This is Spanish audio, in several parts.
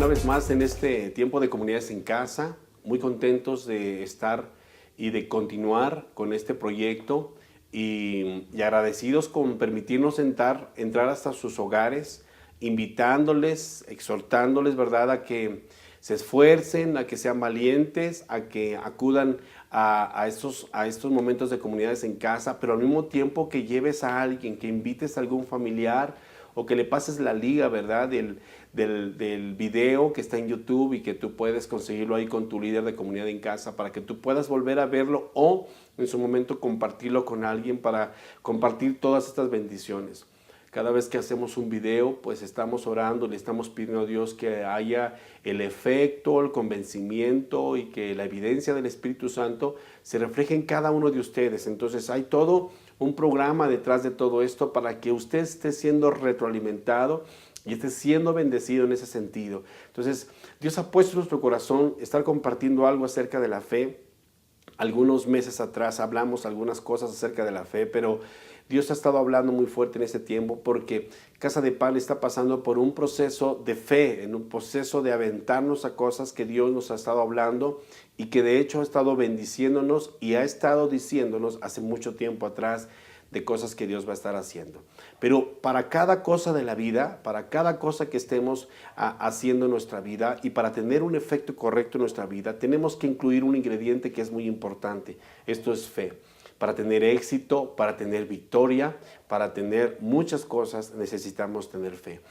una vez más en este tiempo de comunidades en casa, muy contentos de estar y de continuar con este proyecto y agradecidos con permitirnos entrar hasta sus hogares, invitándoles, exhortándoles, ¿verdad?, a que se esfuercen, a que sean valientes, a que acudan a estos momentos de comunidades en casa, pero al mismo tiempo que lleves a alguien, que invites a algún familiar o que le pases la liga, ¿verdad?, del video que está en YouTube y que tú puedes conseguirlo ahí con tu líder de comunidad en casa para que tú puedas volver a verlo o en su momento compartirlo con alguien para compartir todas estas bendiciones. Cada vez que hacemos un video, pues estamos orando, le estamos pidiendo a Dios que haya el efecto, el convencimiento y que la evidencia del Espíritu Santo se refleje en cada uno de ustedes. Entonces hay todo un programa detrás de todo esto para que usted esté siendo retroalimentado y esté siendo bendecido en ese sentido. Entonces, Dios ha puesto en nuestro corazón estar compartiendo algo acerca de la fe. Algunos meses atrás hablamos algunas cosas acerca de la fe, pero Dios ha estado hablando muy fuerte en este tiempo porque Casa de Pan está pasando por un proceso de fe, en un proceso de aventarnos a cosas que Dios nos ha estado hablando y que de hecho ha estado bendiciéndonos y ha estado diciéndonos hace mucho tiempo atrás de cosas que Dios va a estar haciendo. Pero para cada cosa de la vida, para cada cosa que estemos haciendo en nuestra vida y para tener un efecto correcto en nuestra vida, tenemos que incluir un ingrediente que es muy importante. Esto es fe. Para tener éxito, para tener victoria, para tener muchas cosas necesitamos tener fe.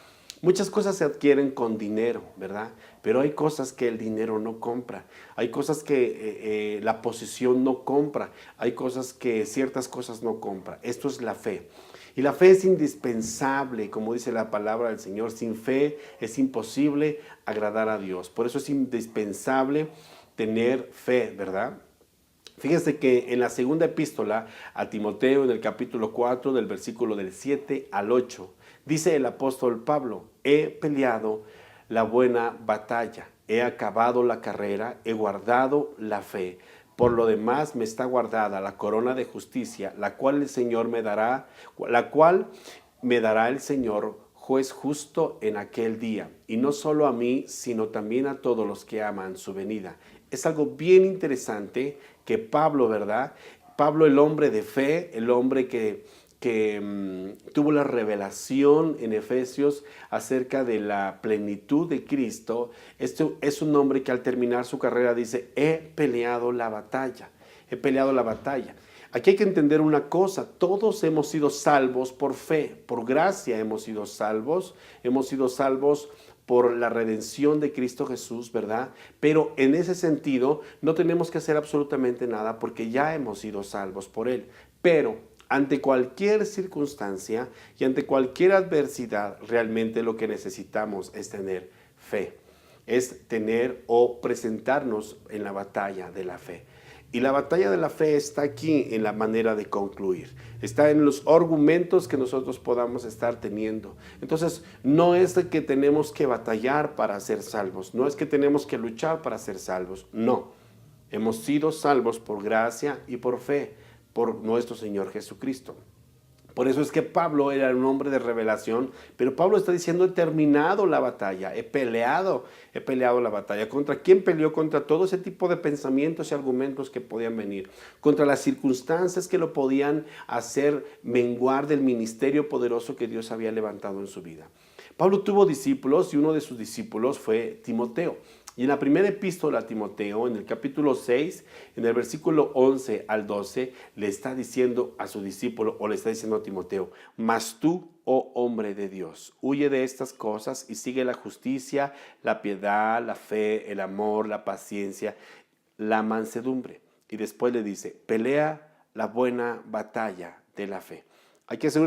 Muchas cosas se adquieren con dinero, ¿verdad? Pero hay cosas que el dinero no compra. Hay cosas que la posición no compra. Hay cosas que ciertas cosas no compra. Esto es la fe. Y la fe es indispensable, como dice la palabra del Señor. Sin fe es imposible agradar a Dios. Por eso es indispensable tener fe, ¿verdad? Fíjense que en la segunda epístola a Timoteo, en el capítulo 4, del versículo del 7 al 8, dice el apóstol Pablo: he peleado la buena batalla, he acabado la carrera, he guardado la fe. Por lo demás me está guardada la corona de justicia, la cual me dará el Señor, juez justo en aquel día, y no solo a mí, sino también a todos los que aman su venida. Es algo bien interesante que Pablo, ¿verdad? Pablo, el hombre de fe, el hombre que tuvo la revelación en Efesios acerca de la plenitud de Cristo. Este es un hombre que al terminar su carrera dice: he peleado la batalla, he peleado la batalla. Aquí hay que entender una cosa: todos hemos sido salvos por fe, por gracia hemos sido salvos por la redención de Cristo Jesús, ¿verdad? Pero en ese sentido no tenemos que hacer absolutamente nada porque ya hemos sido salvos por Él. Pero ante cualquier circunstancia y ante cualquier adversidad, realmente lo que necesitamos es tener fe, es tener o presentarnos en la batalla de la fe. Y la batalla de la fe está aquí en la manera de concluir. Está en los argumentos que nosotros podamos estar teniendo. Entonces, no es de que tenemos que batallar para ser salvos. No es que tenemos que luchar para ser salvos. No. Hemos sido salvos por gracia y por fe, por nuestro Señor Jesucristo. Por eso es que Pablo era un hombre de revelación, pero Pablo está diciendo: he terminado la batalla, he peleado la batalla. ¿Contra quién peleó? Contra todo ese tipo de pensamientos y argumentos que podían venir, contra las circunstancias que lo podían hacer menguar del ministerio poderoso que Dios había levantado en su vida. Pablo tuvo discípulos y uno de sus discípulos fue Timoteo. Y en la primera epístola a Timoteo, en el capítulo 6, en el versículo 11 al 12, le está diciendo a su discípulo, o le está diciendo a Timoteo: mas tú, oh hombre de Dios, huye de estas cosas y sigue la justicia, la piedad, la fe, el amor, la paciencia, la mansedumbre. Y después le dice: pelea la buena batalla de la fe. Hay que hacer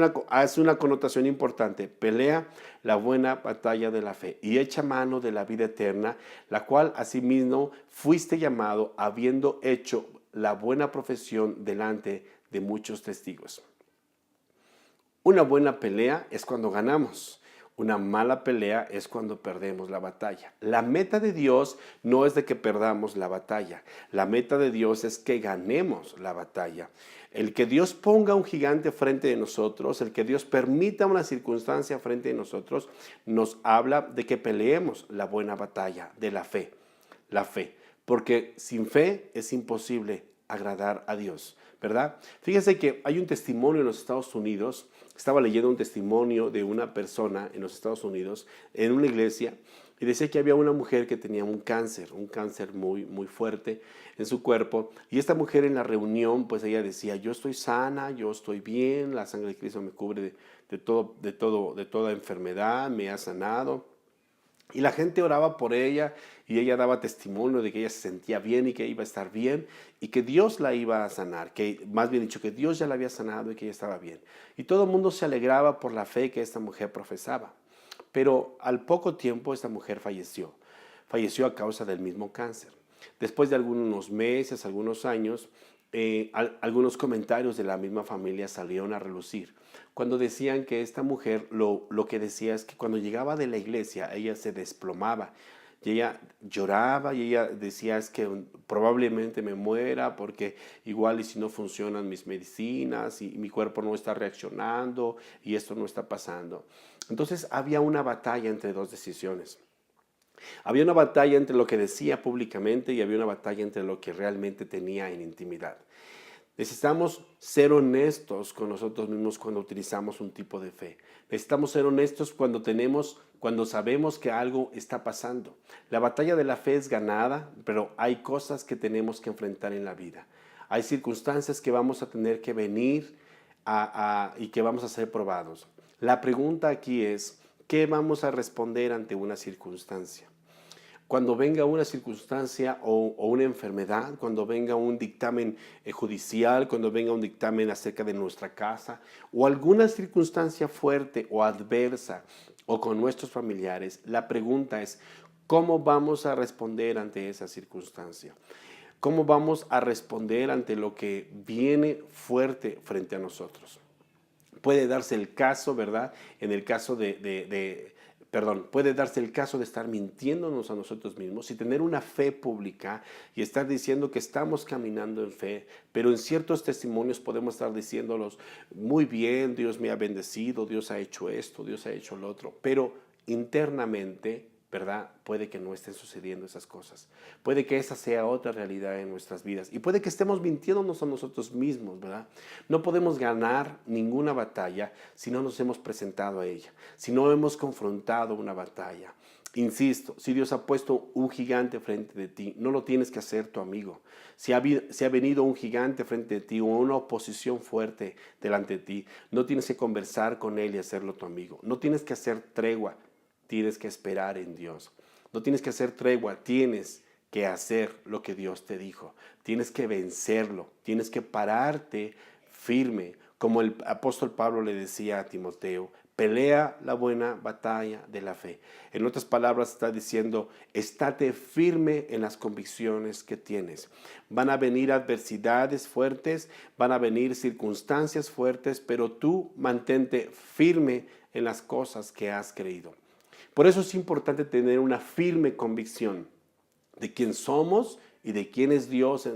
una connotación importante: pelea la buena batalla de la fe y echa mano de la vida eterna, la cual asimismo fuiste llamado, habiendo hecho la buena profesión delante de muchos testigos. Una buena pelea es cuando ganamos. Una mala pelea es cuando perdemos la batalla. La meta de Dios no es de que perdamos la batalla. La meta de Dios es que ganemos la batalla. El que Dios ponga un gigante frente de nosotros, el que Dios permita una circunstancia frente de nosotros, nos habla de que peleemos la buena batalla de la fe. La fe. Porque sin fe es imposible agradar a Dios, ¿verdad? Fíjense que hay un testimonio en los Estados Unidos. Estaba leyendo un testimonio de una persona en los Estados Unidos, en una iglesia, y decía que había una mujer que tenía un cáncer muy, muy fuerte en su cuerpo. Y esta mujer en la reunión, pues ella decía, yo estoy sana, yo estoy bien, la sangre de Cristo me cubre de toda enfermedad, me ha sanado. Y la gente oraba por ella y ella daba testimonio de que ella se sentía bien y que iba a estar bien y que Dios la iba a sanar, que más bien dicho que Dios ya la había sanado y que ella estaba bien. Y todo el mundo se alegraba por la fe que esta mujer profesaba. Pero al poco tiempo esta mujer falleció a causa del mismo cáncer. Después de algunos meses, algunos años, algunos comentarios de la misma familia salieron a relucir cuando decían que esta mujer lo que decía es que cuando llegaba de la iglesia ella se desplomaba y ella lloraba y ella decía es que probablemente me muera porque igual y si no funcionan mis medicinas y mi cuerpo no está reaccionando y esto no está pasando. Entonces había una batalla entre dos decisiones. Había una batalla entre lo que decía públicamente y había una batalla entre lo que realmente tenía en intimidad. Necesitamos ser honestos con nosotros mismos cuando utilizamos un tipo de fe. Necesitamos ser honestos cuando sabemos que algo está pasando. La batalla de la fe es ganada, pero hay cosas que tenemos que enfrentar en la vida. Hay circunstancias que vamos a tener que venir y que vamos a ser probados. La pregunta aquí es, ¿qué vamos a responder ante una circunstancia? Cuando venga una circunstancia o una enfermedad, cuando venga un dictamen judicial, cuando venga un dictamen acerca de nuestra casa o alguna circunstancia fuerte o adversa o con nuestros familiares, la pregunta es, ¿cómo vamos a responder ante esa circunstancia? ¿Cómo vamos a responder ante lo que viene fuerte frente a nosotros? Puede darse el caso, ¿verdad? En el caso puede darse el caso de estar mintiéndonos a nosotros mismos y tener una fe pública y estar diciendo que estamos caminando en fe, pero en ciertos testimonios podemos estar diciéndolos, muy bien, Dios me ha bendecido, Dios ha hecho esto, Dios ha hecho lo otro, pero internamente, ¿verdad? Puede que no estén sucediendo esas cosas. Puede que esa sea otra realidad en nuestras vidas. Y puede que estemos mintiéndonos a nosotros mismos, ¿verdad? No podemos ganar ninguna batalla si no nos hemos presentado a ella, si no hemos confrontado una batalla. Insisto, si Dios ha puesto un gigante frente de ti, no lo tienes que hacer tu amigo. Si ha venido un gigante frente de ti o una oposición fuerte delante de ti, no tienes que conversar con él y hacerlo tu amigo. No tienes que hacer tregua. Tienes que esperar en Dios. No tienes que hacer tregua, tienes que hacer lo que Dios te dijo. Tienes que vencerlo, tienes que pararte firme. Como el apóstol Pablo le decía a Timoteo, pelea la buena batalla de la fe. En otras palabras está diciendo, estate firme en las convicciones que tienes. Van a venir adversidades fuertes, van a venir circunstancias fuertes, pero tú mantente firme en las cosas que has creído. Por eso es importante tener una firme convicción de quién somos y de quién es Dios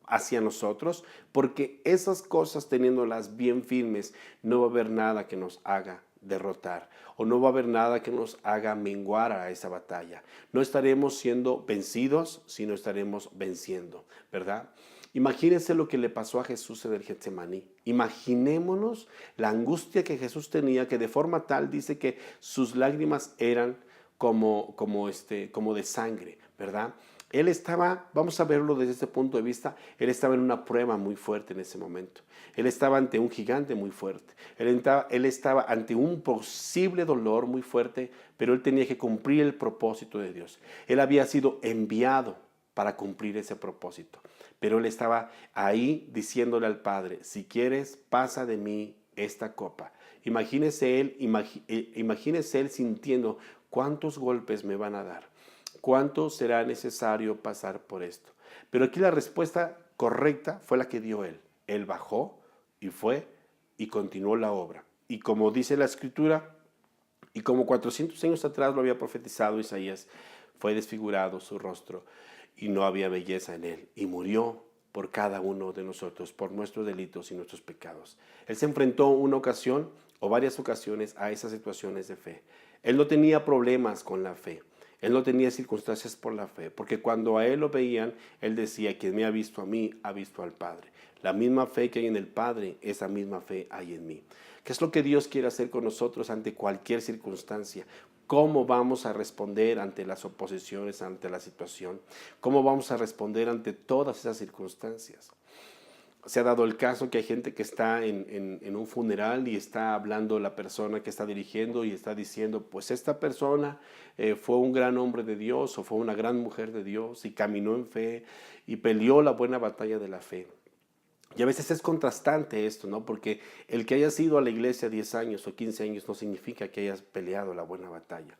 hacia nosotros, porque esas cosas teniéndolas bien firmes, no va a haber nada que nos haga derrotar o no va a haber nada que nos haga menguar a esa batalla. No estaremos siendo vencidos, sino estaremos venciendo, ¿verdad? Imagínense lo que le pasó a Jesús en el Getsemaní. Imaginémonos la angustia que Jesús tenía, que de forma tal dice que sus lágrimas eran como de sangre, ¿verdad? Él estaba, vamos a verlo desde este punto de vista, él estaba en una prueba muy fuerte en ese momento. Él estaba ante un gigante muy fuerte. Él estaba ante un posible dolor muy fuerte, pero él tenía que cumplir el propósito de Dios. Él había sido enviado para cumplir ese propósito. Pero él estaba ahí diciéndole al Padre, si quieres, pasa de mí esta copa. Imagínese él sintiendo cuántos golpes me van a dar, cuánto será necesario pasar por esto. Pero aquí la respuesta correcta fue la que dio él. Él bajó y fue y continuó la obra. Y como dice la Escritura, Y como 400 años atrás lo había profetizado Isaías, fue desfigurado su rostro y no había belleza en él. Y murió por cada uno de nosotros, por nuestros delitos y nuestros pecados. Él se enfrentó una ocasión o varias ocasiones a esas situaciones de fe. Él no tenía problemas con la fe. Él no tenía circunstancias por la fe, porque cuando a él lo veían, él decía: quien me ha visto a mí, ha visto al Padre. La misma fe que hay en el Padre, esa misma fe hay en mí. ¿Qué es lo que Dios quiere hacer con nosotros ante cualquier circunstancia? ¿Cómo vamos a responder ante las oposiciones, ante la situación? ¿Cómo vamos a responder ante todas esas circunstancias? Se ha dado el caso que hay gente que está en un funeral y está hablando la persona que está dirigiendo y está diciendo: pues esta persona fue un gran hombre de Dios o fue una gran mujer de Dios y caminó en fe y peleó la buena batalla de la fe. Y a veces es contrastante esto, ¿no? Porque el que hayas ido a la iglesia 10 años o 15 años no significa que hayas peleado la buena batalla.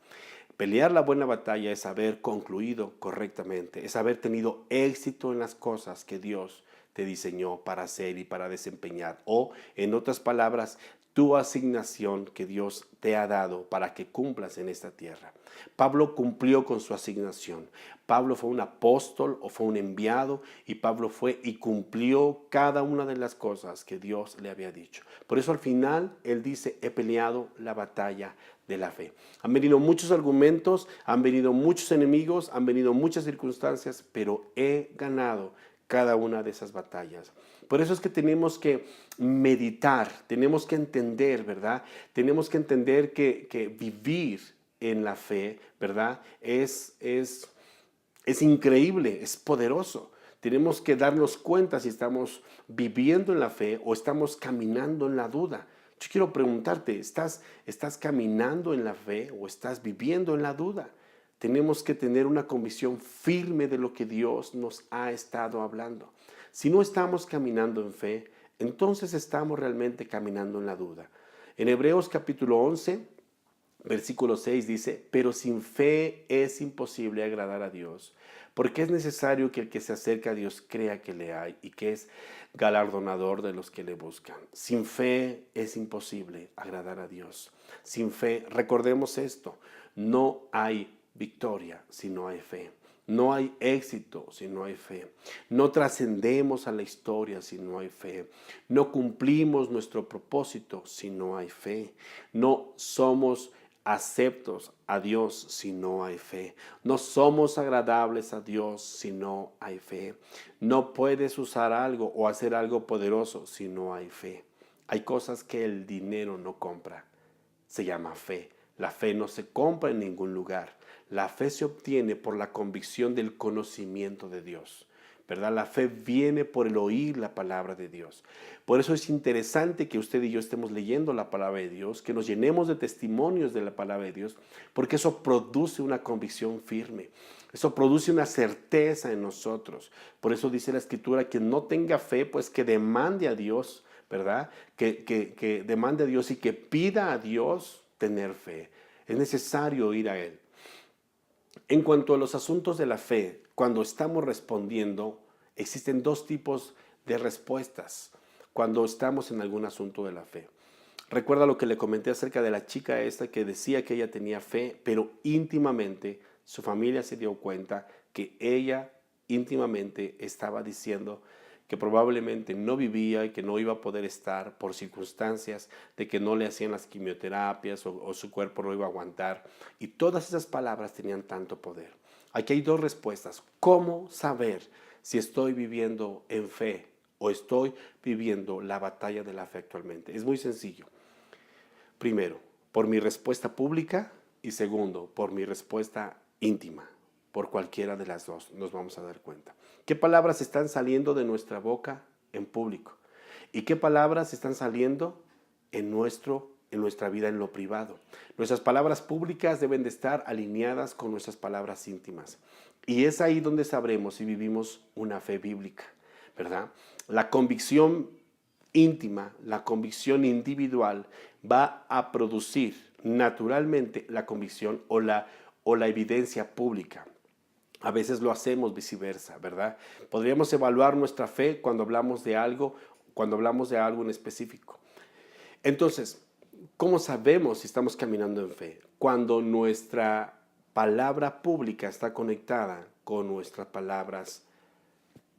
Pelear la buena batalla es haber concluido correctamente, es haber tenido éxito en las cosas que Dios te diseñó para hacer y para desempeñar. O, en otras palabras, tu asignación que Dios te ha dado para que cumplas en esta tierra. Pablo cumplió con su asignación. Pablo fue un apóstol o fue un enviado, y Pablo fue y cumplió cada una de las cosas que Dios le había dicho. Por eso al final él dice: he peleado la batalla de la fe. Han venido muchos argumentos, han venido muchos enemigos, han venido muchas circunstancias, pero he ganado cada una de esas batallas. Por eso es que tenemos que meditar, tenemos que entender, ¿verdad? Tenemos que entender que vivir en la fe, ¿verdad? Es increíble, es poderoso. Tenemos que darnos cuenta si estamos viviendo en la fe o estamos caminando en la duda. Yo quiero preguntarte: ¿estás caminando en la fe o estás viviendo en la duda? Tenemos que tener una convicción firme de lo que Dios nos ha estado hablando. Si no estamos caminando en fe, entonces estamos realmente caminando en la duda. En Hebreos capítulo 11, versículo 6 dice: pero sin fe es imposible agradar a Dios, porque es necesario que el que se acerca a Dios crea que le hay y que es galardonador de los que le buscan. Sin fe es imposible agradar a Dios. Sin fe, recordemos esto, no hay victoria si no hay fe. No hay éxito si no hay fe. No trascendemos a la historia si no hay fe. No cumplimos nuestro propósito si no hay fe. No somos aceptos a Dios si no hay fe. No somos agradables a Dios si no hay fe. No puedes usar algo o hacer algo poderoso si no hay fe. Hay cosas que el dinero no compra. Se llama fe. La fe no se compra en ningún lugar. La fe se obtiene por la convicción del conocimiento de Dios, ¿verdad? La fe viene por el oír la palabra de Dios. Por eso es interesante que usted y yo estemos leyendo la palabra de Dios, que nos llenemos de testimonios de la palabra de Dios, porque eso produce una convicción firme. Eso produce una certeza en nosotros. Por eso dice la Escritura: que no tenga fe, pues que demande a Dios, ¿verdad? Que demande a Dios y que pida a Dios tener fe. Es necesario ir a Él. En cuanto a los asuntos de la fe, cuando estamos respondiendo, existen dos tipos de respuestas cuando estamos en algún asunto de la fe. Recuerda lo que le comenté acerca de la chica esta que decía que ella tenía fe, pero íntimamente su familia se dio cuenta que ella íntimamente estaba diciendo que probablemente no vivía y que no iba a poder estar por circunstancias de que no le hacían las quimioterapias o su cuerpo no iba a aguantar. Y todas esas palabras tenían tanto poder. Aquí hay dos respuestas. ¿Cómo saber si estoy viviendo en fe o estoy viviendo la batalla de la fe actualmente? Es muy sencillo. Primero, por mi respuesta pública, y segundo, por mi respuesta íntima. Por cualquiera de las dos nos vamos a dar cuenta. ¿Qué palabras están saliendo de nuestra boca en público? ¿Y qué palabras están saliendo en nuestra vida en lo privado? Nuestras palabras públicas deben de estar alineadas con nuestras palabras íntimas. Y es ahí donde sabremos si vivimos una fe bíblica, ¿verdad? La convicción íntima, la convicción individual va a producir naturalmente la convicción o la evidencia pública. A veces lo hacemos viceversa, ¿verdad? Podríamos evaluar nuestra fe cuando hablamos de algo en específico. Entonces, ¿Cómo sabemos si estamos caminando en fe? Cuando nuestra palabra pública está conectada con nuestras palabras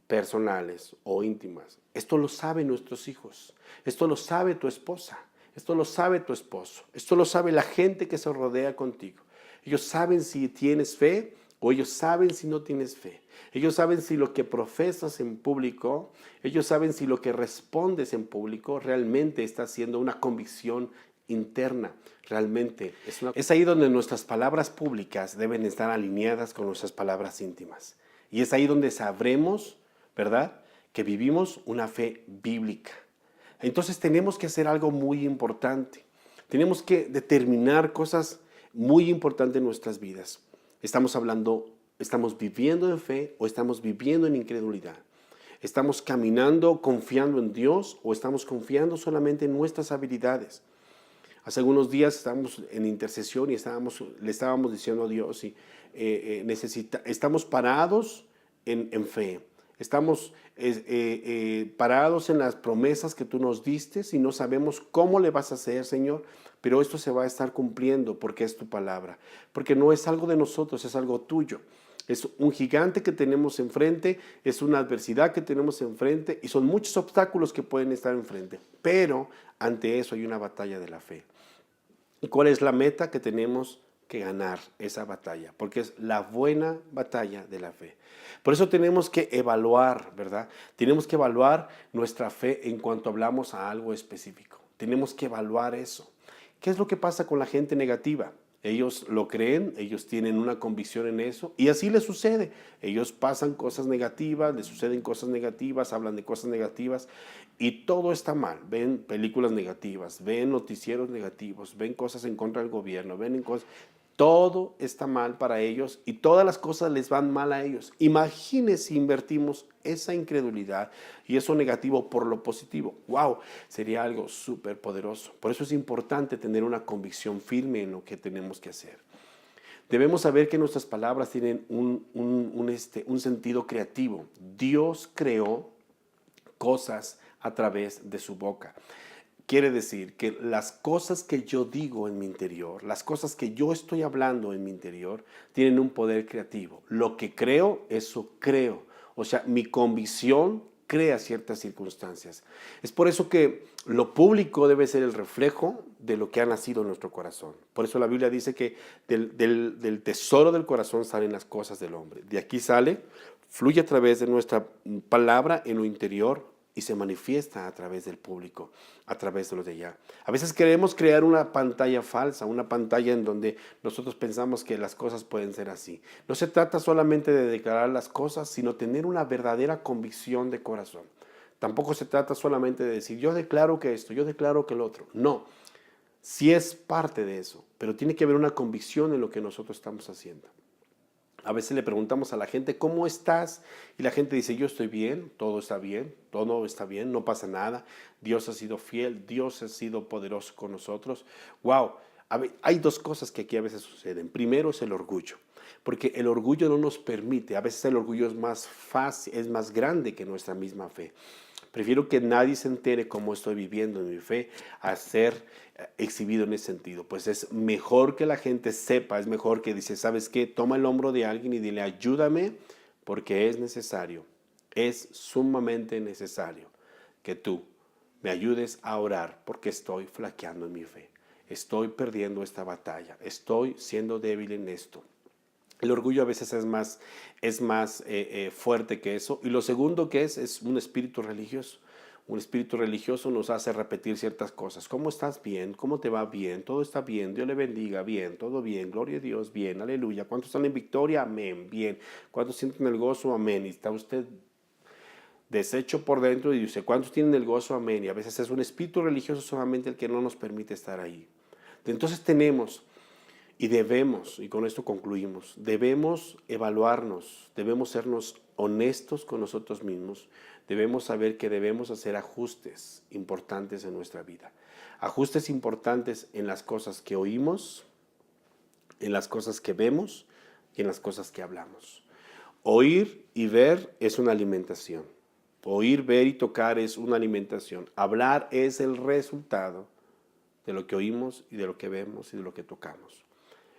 personales o íntimas. Esto lo saben nuestros hijos, esto lo sabe tu esposa, esto lo sabe tu esposo, esto lo sabe la gente que se rodea contigo. Ellos saben si tienes fe o ellos saben si no tienes fe. Ellos saben si lo que profesas en público, ellos saben si lo que respondes en público realmente está siendo una convicción interna. Realmente es ahí donde nuestras palabras públicas deben estar alineadas con nuestras palabras íntimas. Y es ahí donde sabremos, ¿verdad?, que vivimos una fe bíblica. Entonces tenemos que hacer algo muy importante. Tenemos que determinar cosas muy importantes en nuestras vidas. Estamos viviendo en fe o estamos viviendo en incredulidad. Estamos caminando confiando en Dios o estamos confiando solamente en nuestras habilidades. Hace algunos días estábamos en intercesión y le estábamos diciendo a Dios, estamos parados en fe. Estamos parados en las promesas que tú nos diste y no sabemos cómo le vas a hacer, Señor, pero esto se va a estar cumpliendo porque es tu palabra, porque no es algo de nosotros, es algo tuyo. Es un gigante que tenemos enfrente, es una adversidad que tenemos enfrente y son muchos obstáculos que pueden estar enfrente, pero ante eso hay una batalla de la fe. ¿Y cuál es la meta? Que tenemos que ganar esa batalla, porque es la buena batalla de la fe. Por eso tenemos que evaluar, ¿verdad? Tenemos que evaluar nuestra fe en cuanto hablamos a algo específico. Tenemos que evaluar eso. ¿Qué es lo que pasa con la gente negativa? Ellos lo creen, ellos tienen una convicción en eso y así les sucede. Ellos pasan cosas negativas, les suceden cosas negativas, hablan de cosas negativas y todo está mal. Ven películas negativas, ven noticieros negativos, ven cosas en contra del gobierno, ven cosas. Todo está mal para ellos y todas las cosas les van mal a ellos. Imagínense si invertimos esa incredulidad y eso negativo por lo positivo. ¡Wow! Sería algo súper poderoso. Por eso es importante tener una convicción firme en lo que tenemos que hacer. Debemos saber que nuestras palabras tienen un sentido creativo. Dios creó cosas a través de su boca. Quiere decir que las cosas que yo digo en mi interior, las cosas que yo estoy hablando en mi interior, tienen un poder creativo. Lo que creo, eso creo. O sea, mi convicción crea ciertas circunstancias. Es por eso que lo público debe ser el reflejo de lo que ha nacido en nuestro corazón. Por eso la Biblia dice que del tesoro del corazón salen las cosas del hombre. De aquí sale, fluye a través de nuestra palabra en lo interior, y se manifiesta a través del público, a través de los de allá. A veces queremos crear una pantalla falsa, una pantalla en donde nosotros pensamos que las cosas pueden ser así. No se trata solamente de declarar las cosas, sino tener una verdadera convicción de corazón. Tampoco se trata solamente de decir, yo declaro que esto, yo declaro que el otro. No, sí es parte de eso, pero tiene que haber una convicción en lo que nosotros estamos haciendo. A veces le preguntamos a la gente, ¿cómo estás? Y la gente dice, yo estoy bien, todo está bien, no pasa nada. Dios ha sido fiel, Dios ha sido poderoso con nosotros. Wow, hay dos cosas que aquí a veces suceden. Primero es el orgullo, porque el orgullo no nos permite, a veces el orgullo es más fácil, es más grande que nuestra misma fe. Prefiero que nadie se entere cómo estoy viviendo en mi fe a ser exhibido en ese sentido. Pues es mejor que la gente sepa, es mejor que dice, ¿sabes qué? Toma el hombro de alguien y dile, ayúdame, porque es necesario, es sumamente necesario que tú me ayudes a orar porque estoy flaqueando en mi fe. Estoy perdiendo esta batalla, estoy siendo débil en esto. El orgullo a veces es más fuerte que eso. Y lo segundo que es un espíritu religioso. Un espíritu religioso nos hace repetir ciertas cosas. ¿Cómo estás? Bien. ¿Cómo te va? Bien. Todo está bien. Dios le bendiga. Bien. Todo bien. Gloria a Dios. Bien. Aleluya. ¿Cuántos están en victoria? Amén. Bien. ¿Cuántos sienten el gozo? Amén. Y está usted deshecho por dentro y dice, ¿cuántos tienen el gozo? Amén. Y a veces es un espíritu religioso solamente el que no nos permite estar ahí. Entonces tenemos... Y debemos, y con esto concluimos, debemos evaluarnos, debemos sernos honestos con nosotros mismos, debemos saber que debemos hacer ajustes importantes en nuestra vida. Ajustes importantes en las cosas que oímos, en las cosas que vemos y en las cosas que hablamos. Oír y ver es una alimentación. Oír, ver y tocar es una alimentación. Hablar es el resultado de lo que oímos y de lo que vemos y de lo que tocamos.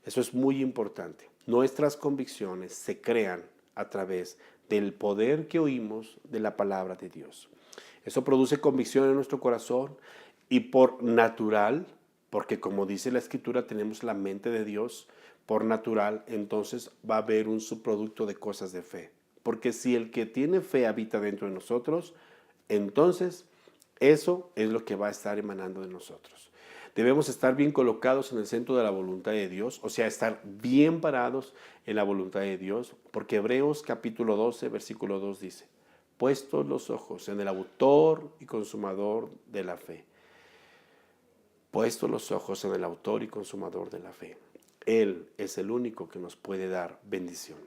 Eso es muy importante. Nuestras convicciones se crean a través del poder que oímos de la palabra de Dios. Eso produce convicción en nuestro corazón y por natural, porque como dice la Escritura, tenemos la mente de Dios, por natural, entonces va a haber un subproducto de cosas de fe. Porque si el que tiene fe habita dentro de nosotros, entonces eso es lo que va a estar emanando de nosotros. Debemos estar bien colocados en el centro de la voluntad de Dios, o sea, estar bien parados en la voluntad de Dios, porque Hebreos capítulo 12, versículo 2 dice, puestos los ojos en el autor y consumador de la fe. Puestos los ojos en el autor y consumador de la fe. Él es el único que nos puede dar bendición.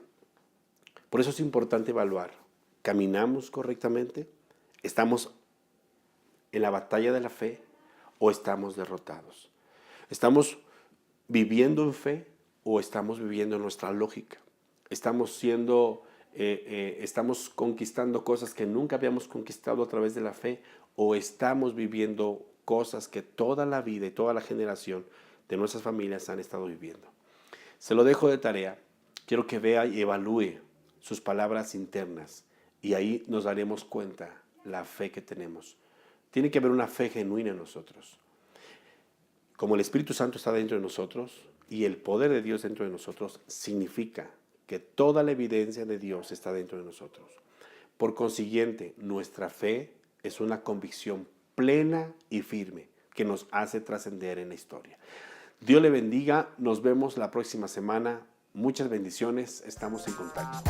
Por eso es importante evaluar, ¿caminamos correctamente? ¿Estamos en la batalla de la fe o estamos derrotados? ¿Estamos viviendo en fe o estamos viviendo en nuestra lógica? ¿Estamos conquistando cosas que nunca habíamos conquistado a través de la fe o estamos viviendo cosas que toda la vida y toda la generación de nuestras familias han estado viviendo? Se lo dejo de tarea. Quiero que vea y evalúe sus palabras internas y ahí nos daremos cuenta la fe que tenemos. Tiene que haber una fe genuina en nosotros. Como el Espíritu Santo está dentro de nosotros y el poder de Dios dentro de nosotros, significa que toda la evidencia de Dios está dentro de nosotros. Por consiguiente, nuestra fe es una convicción plena y firme que nos hace trascender en la historia. Dios le bendiga. Nos vemos la próxima semana. Muchas bendiciones. Estamos en contacto.